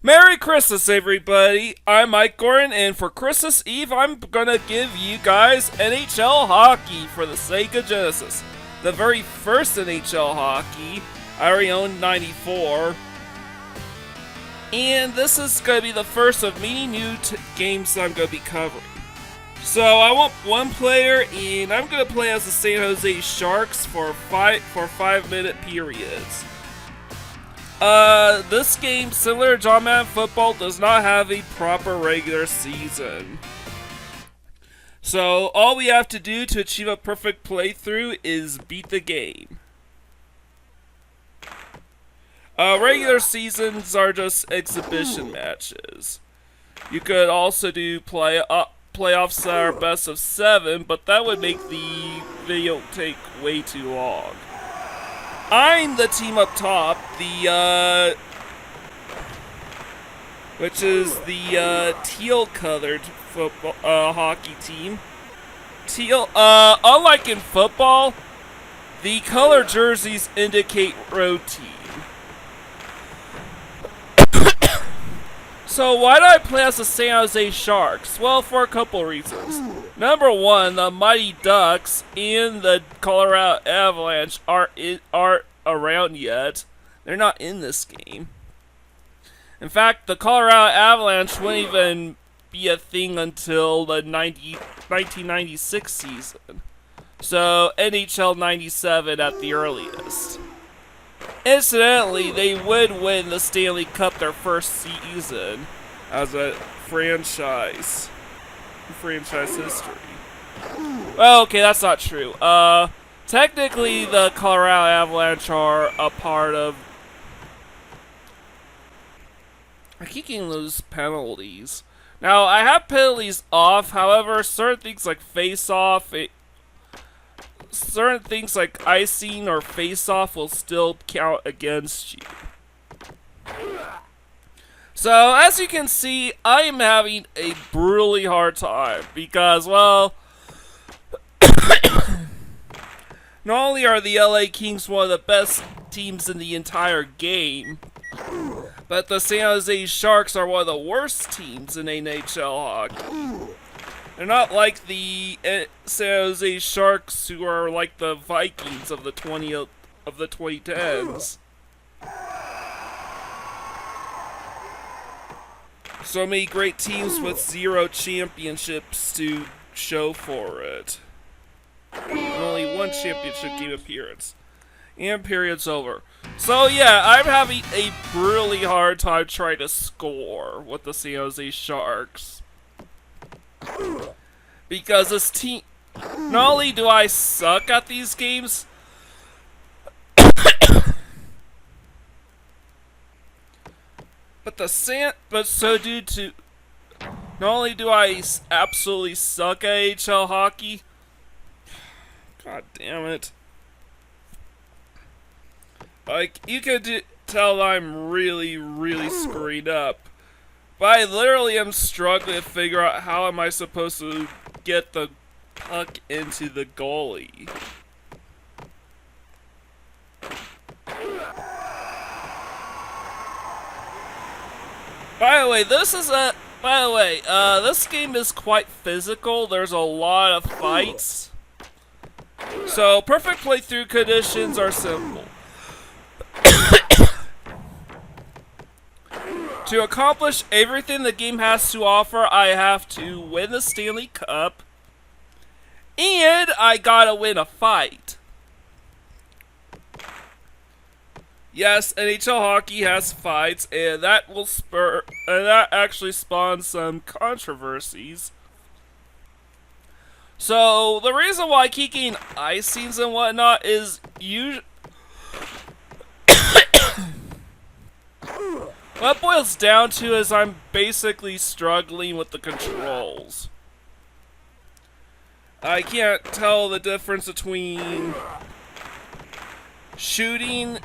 Merry Christmas, everybody! I'm Mike Gordon, and for Christmas Eve, I'm gonna give you guys NHL Hockey for the Sega Genesis. The very first NHL Hockey. I already owned 94. And this is gonna be the first of many new games that I'm gonna be covering. So, I want one player, and I'm gonna play as the San Jose Sharks for 5-minute periods. This game, similar to John Madden Football, does not have a proper regular season. So, all we have to do to achieve a perfect playthrough is beat the game. Regular seasons are just exhibition matches. You could also do playoffs that are best of 7, but that would make the video take way too long. I'm the team up top, which is the teal-colored football hockey team. Teal. Unlike in football, the color jerseys indicate road team. So why do I play as the San Jose Sharks? Well, for a couple reasons. Number one, the Mighty Ducks and the Colorado Avalanche aren't around yet. They're not in this game. In fact, the Colorado Avalanche wouldn't even be a thing until the 1996 season. So, NHL 97 at the earliest. Incidentally, they would win the Stanley Cup their first season as a franchise history. Well, okay, that's not true. Technically, the Colorado Avalanche are a part of... I keep getting those penalties. Now, I have penalties off, however, certain things like face-off, certain things like icing or face-off will still count against you. So, as you can see, I am having a brutally hard time because, well, not only are the LA Kings one of the best teams in the entire game, but the San Jose Sharks are one of the worst teams in NHL hockey. They're not like the San Jose Sharks, who are like the Vikings of the 2010s. So many great teams with 0 championships to show for it. And only 1 championship game appearance. And period's over. So yeah, I'm having a really hard time trying to score with the San Jose Sharks. Because this team... Not only do I suck at these games... But so due to... Not only do I absolutely suck at AHL hockey... God damn it. Like, you could tell I'm really screwed up. But I literally am struggling to figure out how am I supposed to get the puck into the goalie. By the way, this game is quite physical. There's a lot of fights. So, perfect playthrough conditions are simple. To accomplish everything the game has to offer, I have to win the Stanley Cup, and I gotta win a fight. Yes, NHL hockey has fights, and that actually spawns some controversies. So, the reason why I keep getting icings and whatnot is what it boils down to is I'm basically struggling with the controls. I can't tell the difference between shooting,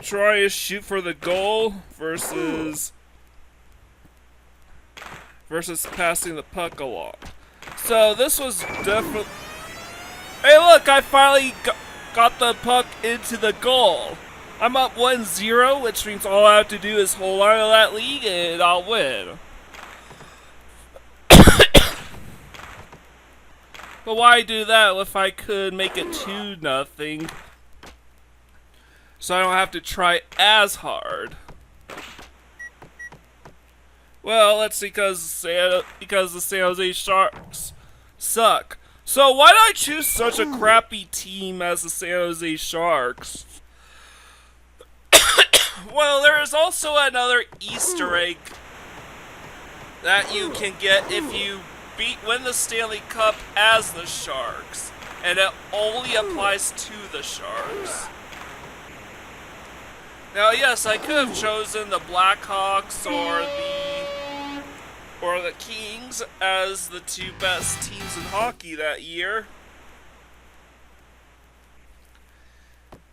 trying to shoot for the goal, versus passing the puck along. So this was definitely... Hey look, I finally got the puck into the goal. I'm up 1-0, which means all I have to do is hold on to that lead and I'll win. But why do that if I could make it 2-0? So I don't have to try as hard. Well, that's because the San Jose Sharks suck. So why did I choose such a crappy team as the San Jose Sharks? Well, there is also another Easter egg that you can get if you win the Stanley Cup as the Sharks, and it only applies to the Sharks. Now, yes, I could have chosen the Blackhawks or the Kings as the two best teams in hockey that year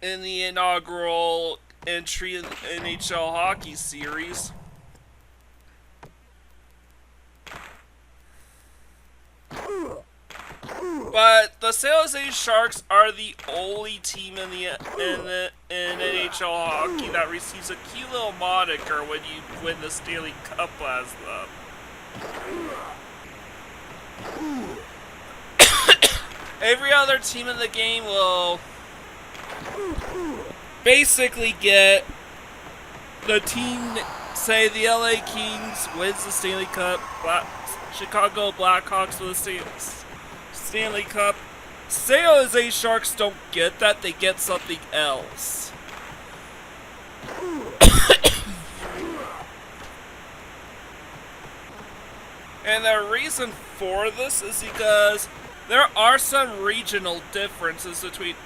in the inaugural entry in the NHL Hockey series. But the San Jose Sharks are the only team in NHL Hockey that receives a cute little moniker when you win the Stanley Cup as them. Every other team in the game will basically get the team, say the LA Kings wins the Stanley Cup, Chicago Blackhawks with the Stanley Cup. San Jose Sharks don't get that, they get something else. And the reason for this is because there are some regional differences between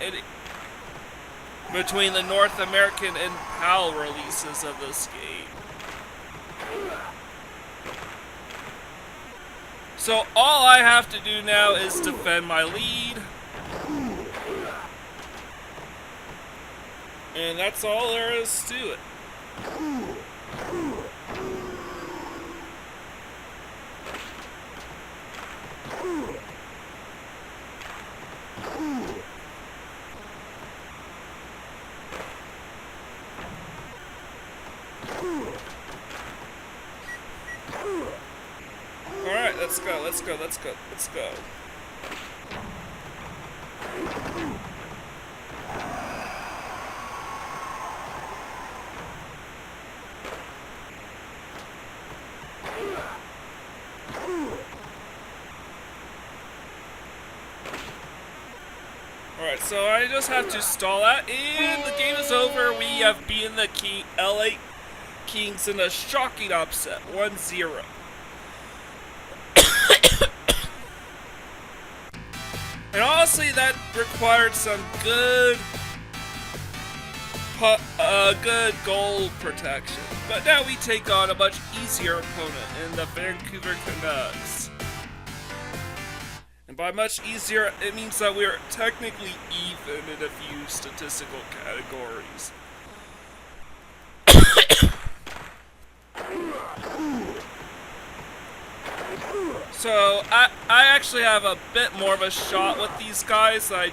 the North American and PAL releases of this game. So all I have to do now is defend my lead. And that's all there is to it. Alright, let's go. Alright, so I just have to stall that, and the game is over. We have beaten the LA Kings in a shocking upset, 1-0. And honestly, that required some good goal protection. But now we take on a much easier opponent in the Vancouver Canucks. And by much easier, it means that we are technically even in a few statistical categories. So, I actually have a bit more of a shot with these guys than I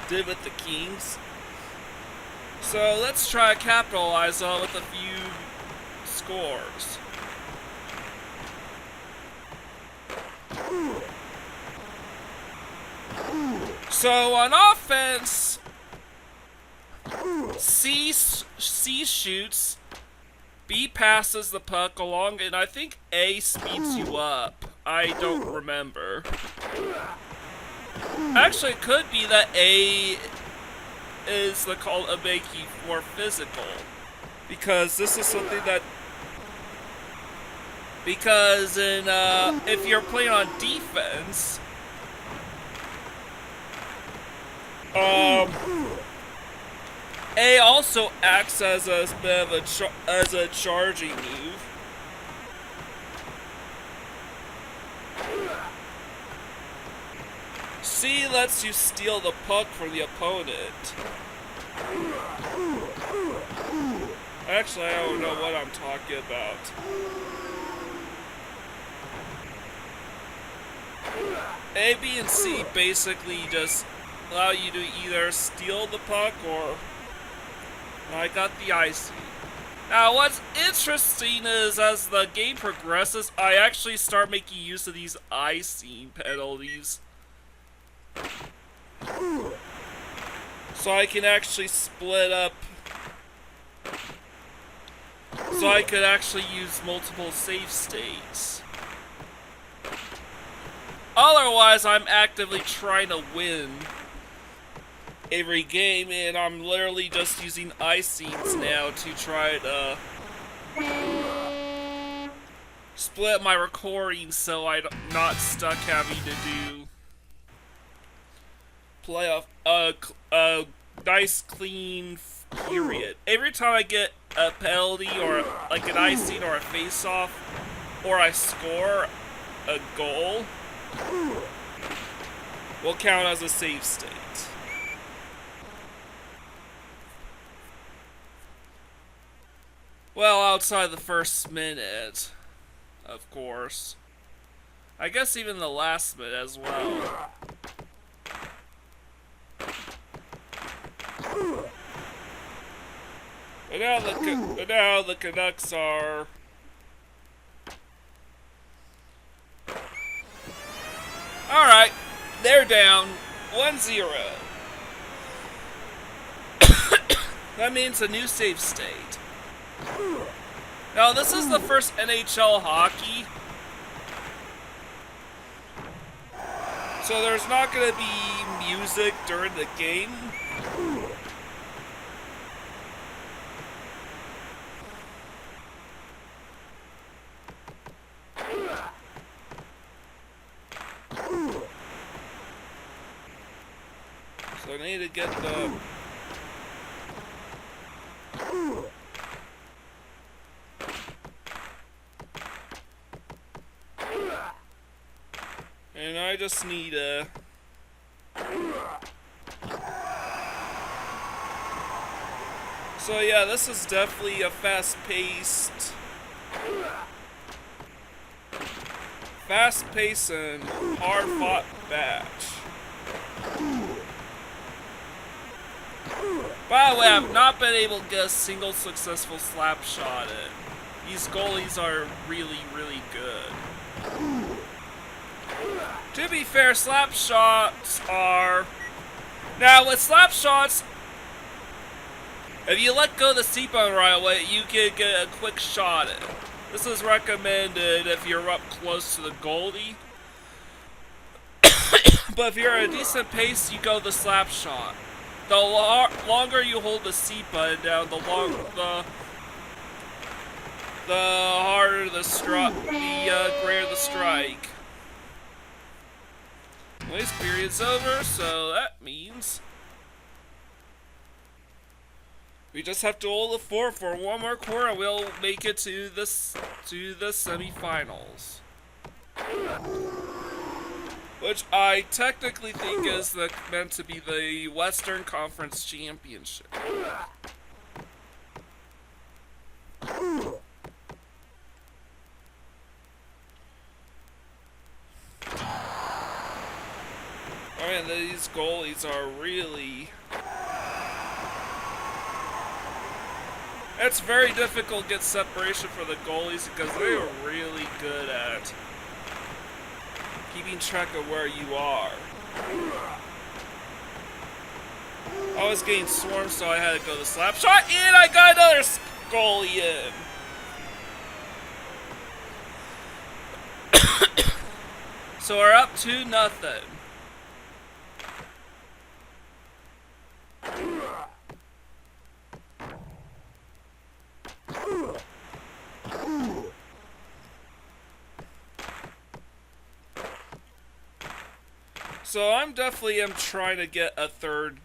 did with the Kings. So, let's try to capitalize on it with a few scores. So, on offense, C shoots, B passes the puck along, and I think A speeds you up. I don't remember. Actually, it could be that A is the call to make you more physical. Because this is something that... Because if you're playing on defense... A also acts as a bit of a charging move. C lets you steal the puck from the opponent. Actually, I don't know what I'm talking about. A, B, and C basically just allow you to either steal the puck or I got the icing. Now, what's interesting is as the game progresses, I actually start making use of these icing penalties. So I can actually split up. So I could actually use multiple save states. Otherwise, I'm actively trying to win every game, and I'm literally just using icings now to try to split my recording so I'm not stuck having to do playoff a nice clean period. Every time I get a penalty or like an icing or a face-off or I score a goal, will count as a save state. Well, outside the first minute, of course. I guess even the last minute as well. But now the Canucks are... Alright, they're down 1-0. That means a new save state. Now, this is the first NHL hockey, so there's not going to be music during the game. So I need to get the... And I just need a... So yeah, this is definitely a fast-paced and hard-fought match. By the way, I've not been able to get a single successful slap shot in. These goalies are really, really good. To be fair, slap shots are... Now, with slap shots, if you let go of the seatbelt right away, you can get a quick shot in. This is recommended if you're up close to the goalie. But if you're at a decent pace, you go the slap shot. The longer you hold the seat button down, the harder the greater the strike. This period's over, so that means we just have to hold the fort for one more quarter and we'll make it to the semifinals. Which I technically think is meant to be the Western Conference Championship. I mean, these goalies are really... It's very difficult to get separation for the goalies because they are really good at keeping track of where you are. I was getting swarmed, so I had to go the slap shot, and I got another goalie in. So we're up 2-0. So I'm definitely trying to get a third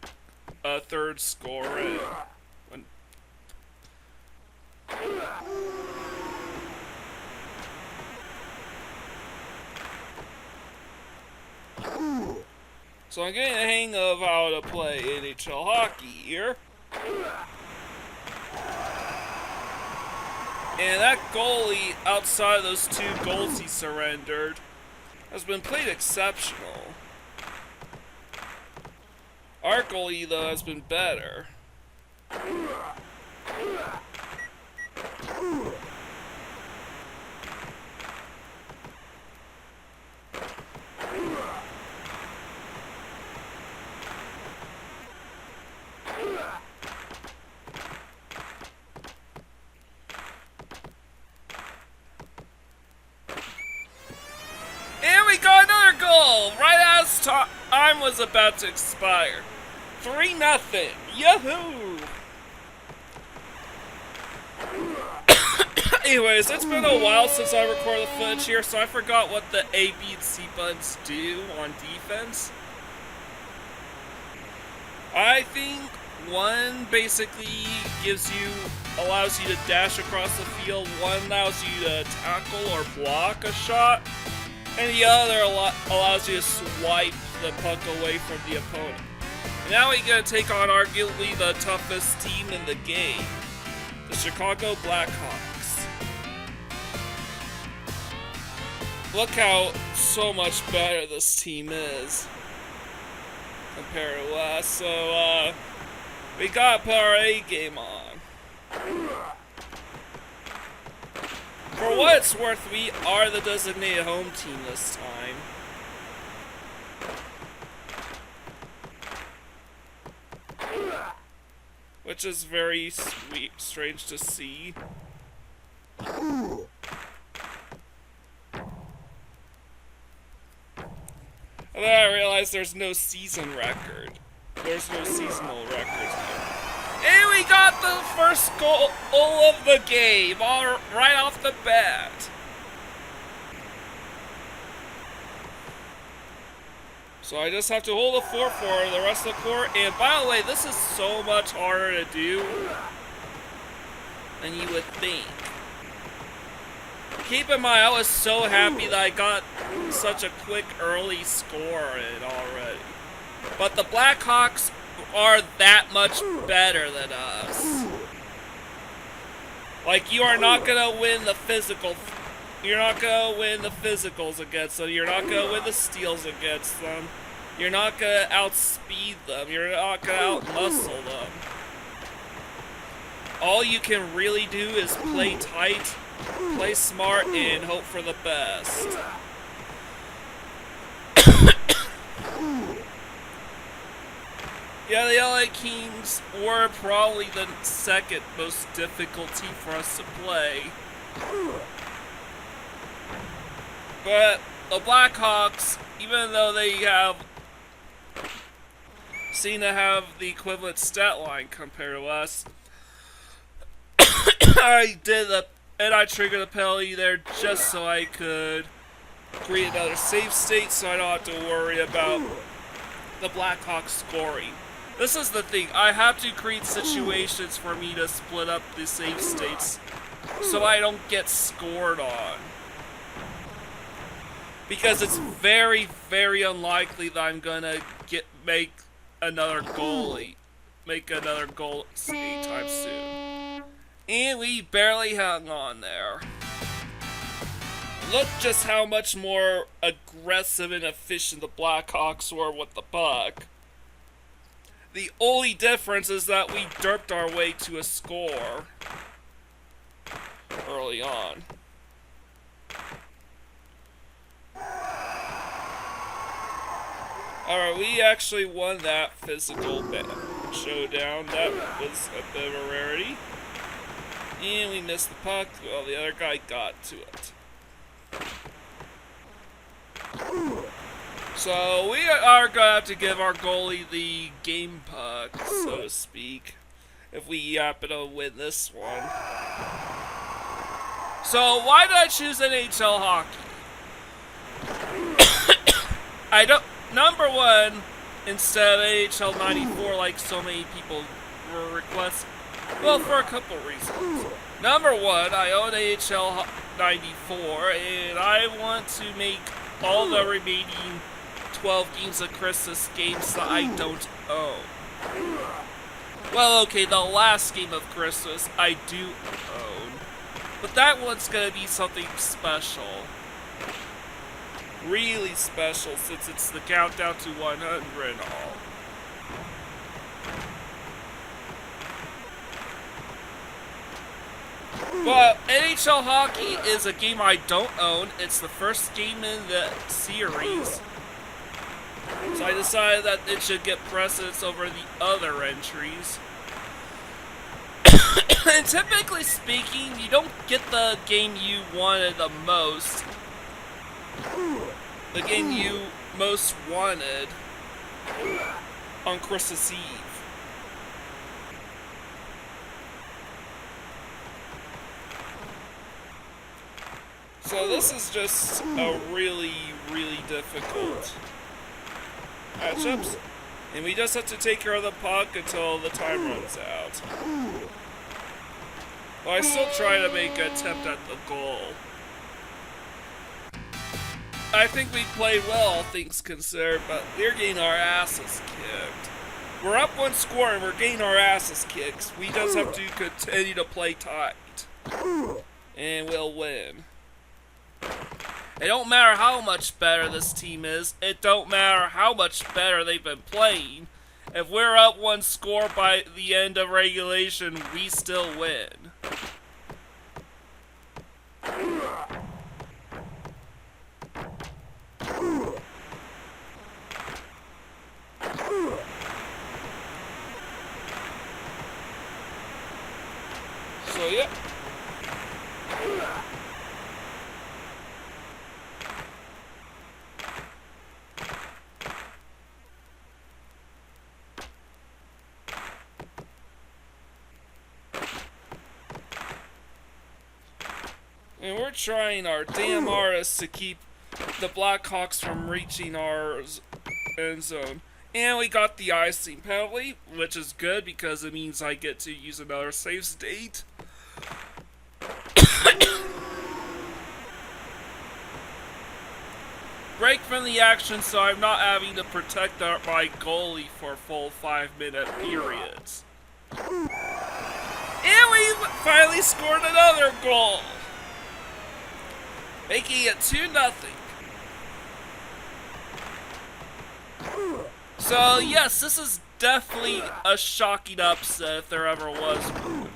score in. So I'm getting the hang of how to play NHL hockey here. And that goalie, outside of those 2 goals he surrendered, has been played exceptional. Our goalie, though, has been better. time was about to expire. 3-0. Yahoo! Anyways, it's been a while since I recorded the footage here, so I forgot what the A, B, and C buttons do on defense. I think one basically allows you to dash across the field, one allows you to tackle or block a shot, and the other allows you to swipe the puck away from the opponent. And now we're going to take on arguably the toughest team in the game, the Chicago Blackhawks. Look how so much better this team is compared to last. So, we gotta put our A game on. For what it's worth, we are the designated home team this time. Which is very strange to see. And then I realized there's no season record. There's no seasonal records here. And we got the first goal of the game, right off the bat. So I just have to hold the fort for the rest of the court. And by the way, this is so much harder to do than you would think. Keep in mind, I was so happy that I got such a quick early score in already. But the Blackhawks are that much better than us. Like, you are not gonna win the physical. You're not gonna win the physicals against them. You're not gonna win the steals against them. You're not gonna outspeed them. You're not gonna outmuscle them. All you can really do is play tight, play smart, and hope for the best. Yeah, the LA Kings were probably the second most difficult team for us to play. But the Blackhawks, even though they seem to have the equivalent stat line compared to us, I triggered the penalty there just so I could create another save state, so I don't have to worry about the Blackhawks scoring. This is the thing, I have to create situations for me to split up the save states so I don't get scored on. Because it's very, very unlikely that I'm gonna make another goal anytime soon. And we barely hung on there. Look just how much more aggressive and efficient the Blackhawks were with the puck. The only difference is that we derped our way to a score early on. Alright, we actually won that physical showdown. That was a bit of a rarity. And we missed the puck. Well, the other guy got to it. So we are going to have to give our goalie the game puck, so to speak, if we happen to win this one. So why did I choose NHL Hockey? Number one, instead of NHL 94 like so many people were requesting. Well, for a couple reasons. Number one, I own NHL 94, and I want to make all the remaining 12 games of Christmas games that I don't own. Well, okay, the last game of Christmas I do own, but that one's gonna be something special. Really special, since it's the countdown to 100 and all. But NHL Hockey is a game I don't own. It's the first game in the series. So I decided that it should get precedence over the other entries. And typically speaking, you don't get the game you wanted the most. The game you most wanted on Christmas Eve. So this is just a really, really difficult matchups. And we just have to take care of the puck until the time runs out. Well, I still try to make an attempt at the goal. I think we played well, all things considered, but we're getting our asses kicked. We're up one score and we're getting our asses kicked. We just have to continue to play tight. And we'll win. It don't matter how much better this team is. It don't matter how much better they've been playing. If we're up one score by the end of regulation, we still win. So, yeah. And we're trying our damn hardest to keep the Blackhawks from reaching our end zone. And we got the icing penalty, which is good because it means I get to use another save state. Break from the action so I'm not having to protect my goalie for full 5-minute periods. And we finally scored another goal, making it 2-0. So yes, this is definitely a shocking upset if there ever was one.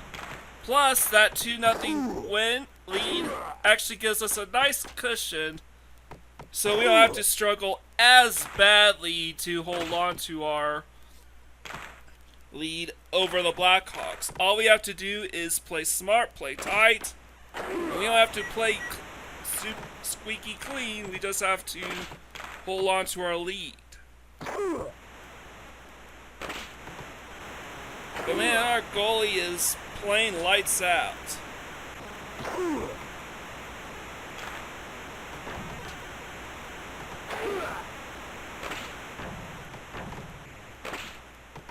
Plus, that 2-0 win lead actually gives us a nice cushion, so we don't have to struggle as badly to hold on to our lead over the Blackhawks. All we have to do is play smart, play tight. And we don't have to play squeaky clean. We just have to hold on to our lead. But man, our goalie is playing lights out.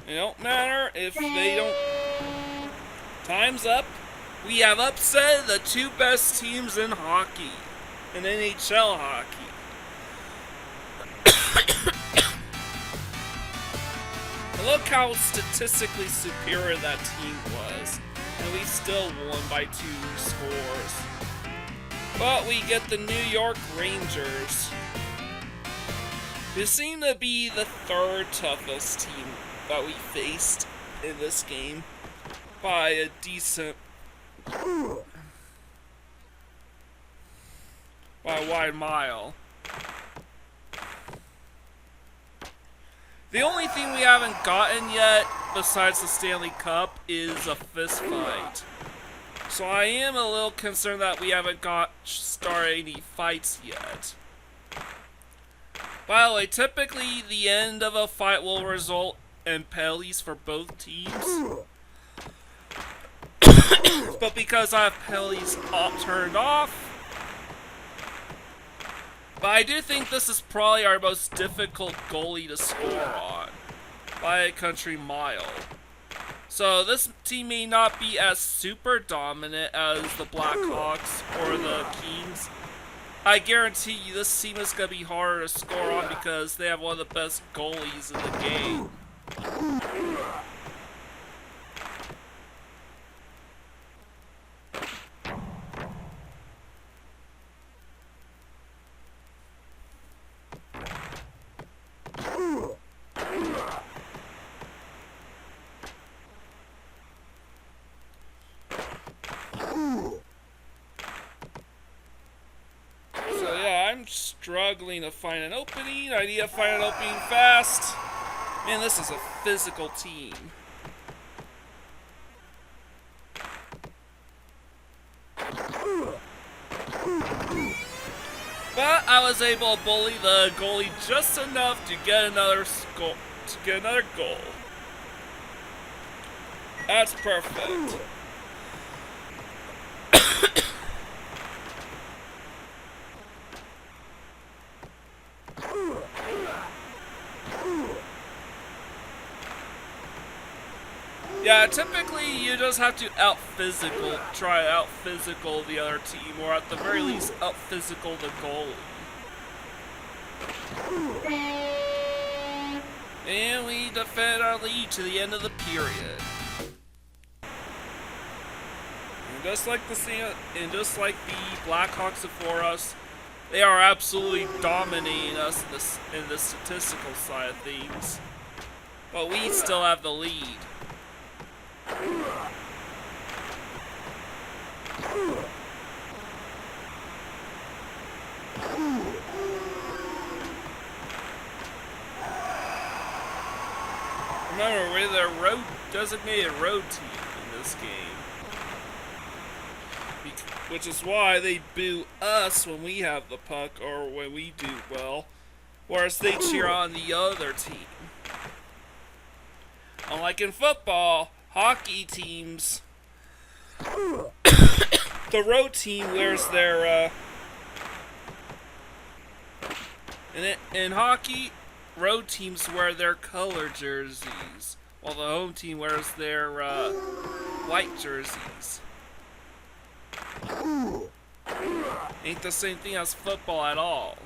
It don't matter if they don't. Time's up. We have upset the two best teams in hockey, in NHL hockey. And look how statistically superior that team was, and we still won by 2 scores. But we get the New York Rangers, who seem to be the 3rd toughest team that we faced in this game by a decent, by a wide mile. The only thing we haven't gotten yet, besides the Stanley Cup, is a fist fight. So I am a little concerned that we haven't started any fights yet. By the way, typically the end of a fight will result in penalties for both teams. But because I have penalties turned off, but I do think this is probably our most difficult goalie to score on, by a country mile. So this team may not be as super dominant as the Blackhawks or the Kings. I guarantee you this team is going to be harder to score on because they have one of the best goalies in the game. I'm struggling to find an opening. I need to find an opening fast. Man, this is a physical team. But I was able to bully the goalie just enough to get another goal. That's perfect. Yeah, typically you just have to try out physical the other team, or at the very least out physical the goalie. And we defend our lead to the end of the period. And just like the Blackhawks before us, they are absolutely dominating us in the statistical side of things. But we still have the lead. Remember, we're the designated road team in this game. Which is why they boo us when we have the puck or when we do well, whereas they cheer on the other team. Unlike in football, hockey teams, the road team wears their, in hockey, road teams wear their color jerseys, while the home team wears their, white jerseys. Ain't the same thing as football at all.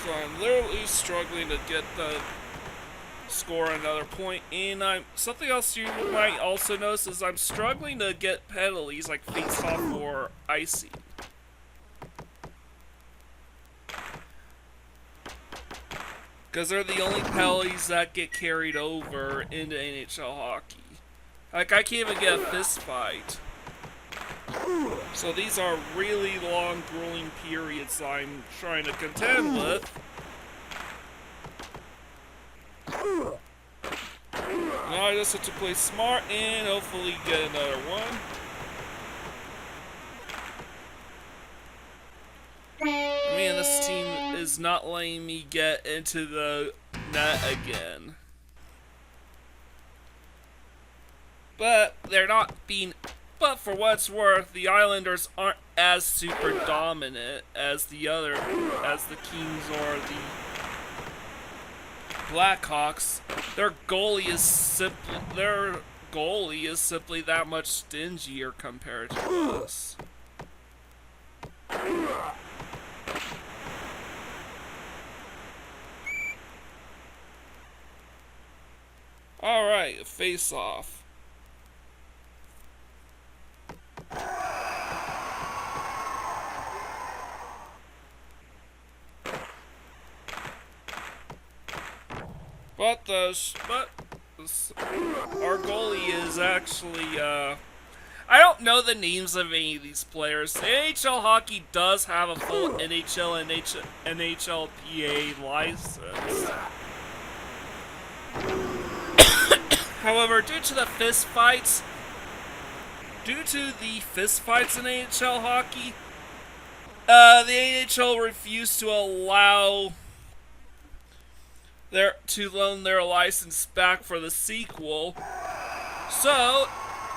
So I'm literally struggling to get the score another point, and something else you might also notice is I'm struggling to get penalties like face-off or icing. Because they're the only penalties that get carried over into NHL hockey. Like, I can't even get a fist fight. So these are really long, grueling periods I'm trying to contend with. Now I just have to play smart and hopefully get another one. Man, this team is not letting me get into the net again. But for what it's worth, the Islanders aren't as super dominant as the Kings or the Blackhawks. Their goalie is simply that much stingier compared to us. Alright, face off. But our goalie is actually, I don't know the names of any of these players. NHL Hockey does have a full NHL and NHLPA license. However, due to the fist fights in NHL Hockey, the NHL refused to allow to loan their license back for the sequel. So,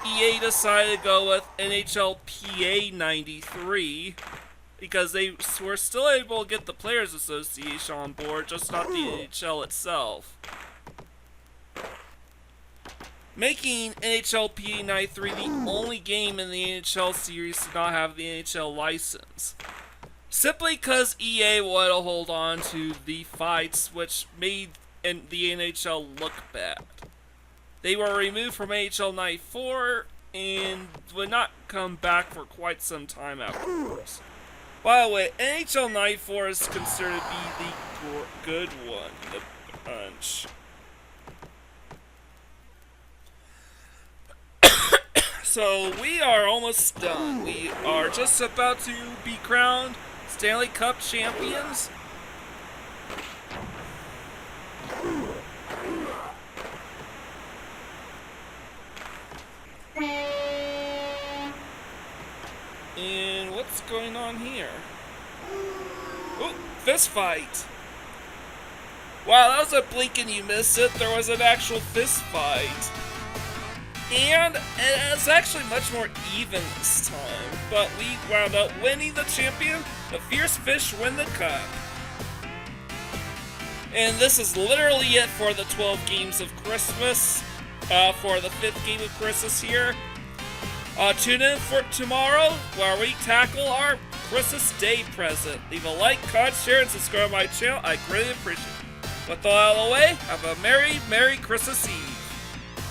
EA decided to go with NHLPA 93 because they were still able to get the Players Association on board, just not the NHL itself. Making NHLPA 93 the only game in the NHL series to not have the NHL license. Simply because EA wanted to hold on to the fights, which made the NHL look bad. They were removed from NHL 94 and would not come back for quite some time afterwards. By the way, NHL 94 is considered to be the good one in the bunch. So we are almost done. We are just about to be crowned Stanley Cup champions. And what's going on here? Oh, fist fight. Wow, that was a blink and you missed it. There was an actual fist fight. And it's actually much more even this time. But we wound up winning the champion. The Fierce Fish win the cup. And this is literally it for the 12 games of Christmas. For the 5th game of Christmas here. Tune in for tomorrow where we tackle our Christmas Day present. Leave a like, comment, share, and subscribe to my channel. I greatly appreciate it. With all out of the way, have a Merry Christmas Eve.